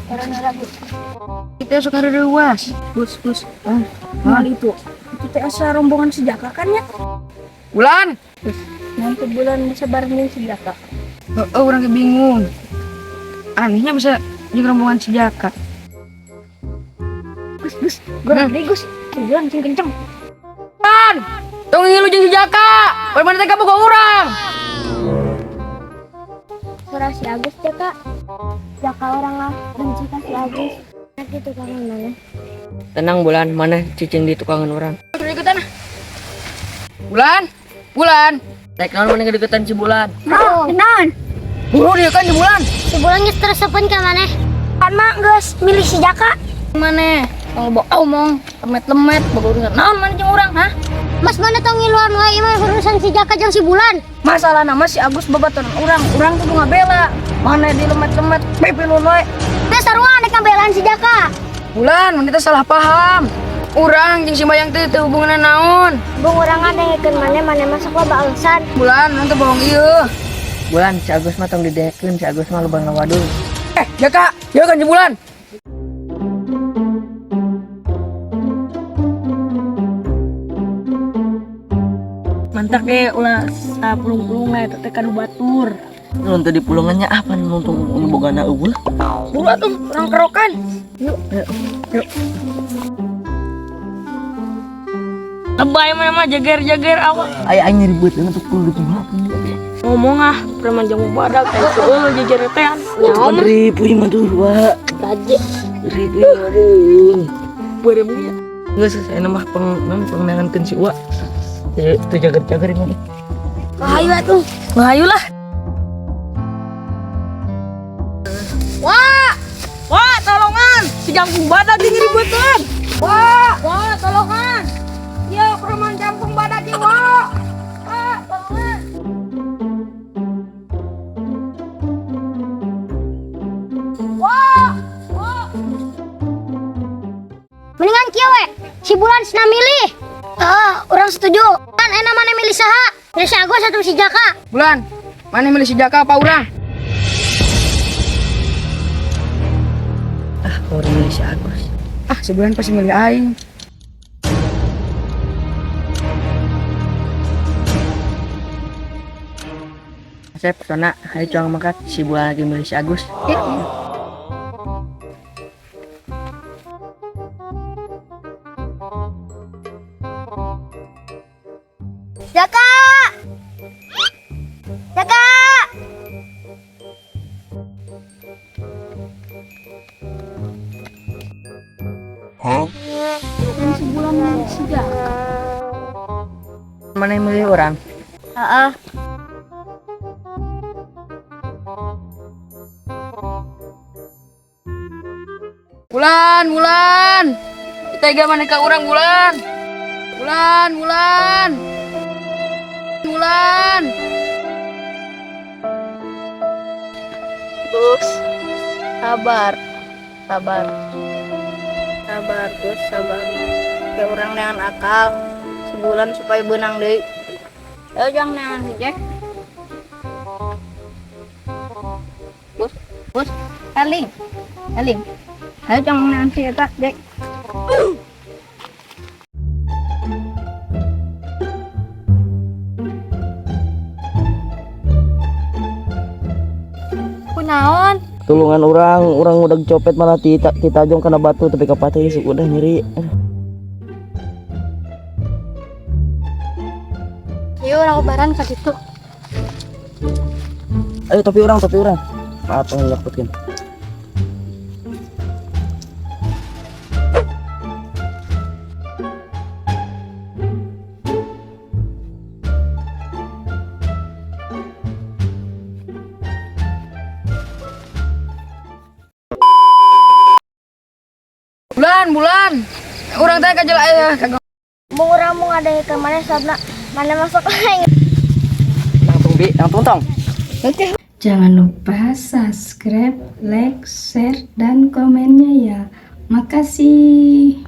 Karena lagi Kita suka ruas. Bus. mal itu teh asa rombongan sejaka kan ya. Bulan. Nanti bulan bisa barengin sejaka. Orang bingung. Anehnya bisa jadi rombongan sejaka. Gus, gerak deh Gus. Bulan sing kenceng. Bulan. Tong ngilu jeung sejaka. Bagaimana teh kamu ke orang? Suara si Agus ya kak. Jaka orang lah benci ka si Agus. Nah gitu kangen mana. Tenang Bulan, mana cicing di tukangan orang. Ikutan. Bulan. Tek naon mana kedeketan si Bulan? Kenaon? Buru dia kan si Bulan. Si Bulannya tersepun ke mana? Kan mah geus milih si Jaka. Mana? Tong bawa omong, lemet-lemet, bawa urusan naon mana jeung urang, ha? Mas mana tong ngiluan wae mah urusan si Jaka jeung si Bulan. Masalah nama si Agus babaturan urang kudu ngabela. Mana di lemet-lemet, pepilun wae. Teh sarua nek ngambelaan si Jaka. Bulan, wanita salah paham. Urang jeung si Bayang teh hubunganna naon? Bung urang ngadengkeun mana masuk loba alasan. Bulan, nanti bohong ieu. Bulan, si Agus mah tong didekeun, si Agus mah loba ngawadul. Jaka, ieu kan si Bulan. Mantak ulah sapulung-pulung eta teh kanu batur. Nun tadi pulungannya apa nuntung bogana eueuh? Buru atuh, urang kerokan. Yuk. Lebay mah jager-jager awak. Aya aing ribet untuk kudu cuma. Ngomong preman jamu badak teh eueuh jager tean. Nyaho mah Puy madur wa. gaje. Ribu aduh. Beureum ieu. Geus saya mah pengnangankeun si Wa. Itu jager-jager ini. Hayu atuh. Hayu lah. Wah, tolongan. Si jangkung badak di ngiribeutkeun. Wah, tolongan. Ya, preman jangkung badak ieu, Wah, tolongan. Wah. Mendingan kieu we. Si Bulan cenah milih. Urang setuju. Kan enak mana milih saha? Milih si Agus atau si Jaka? Bulan, mana milih si Jaka apa urang? Orang milih si Agus. Si Bulan pasti milih aing. Saya persona hari cuang makat si Bulan lagi milih si Agus. Jaka! Jaka! Dan si Bulan milih si Jaka. Mana yang milih orang? Bulan. Kita gak mana ke orang Bulan. Terus sabar terus sabar kayak orang dengan akal sebulan supaya benang deh. Ayo jangan dengan si Jack. Bus Eling ayo jangan dengan si Eta Jack. Kunaon? Tulungan orang udah copet malah kita jong kena batu tapi kapatnya udah nyeri. Yuk orang lebaran ke situ. Ayo topi orang. Maaf ngelakutin. Bulan. Orang teh kajel aya kagak. Mau orang mau ada ke mana sabna mana masuk lagi. Langsung tong. Jangan lupa subscribe, like, share, dan komennya ya. Makasih.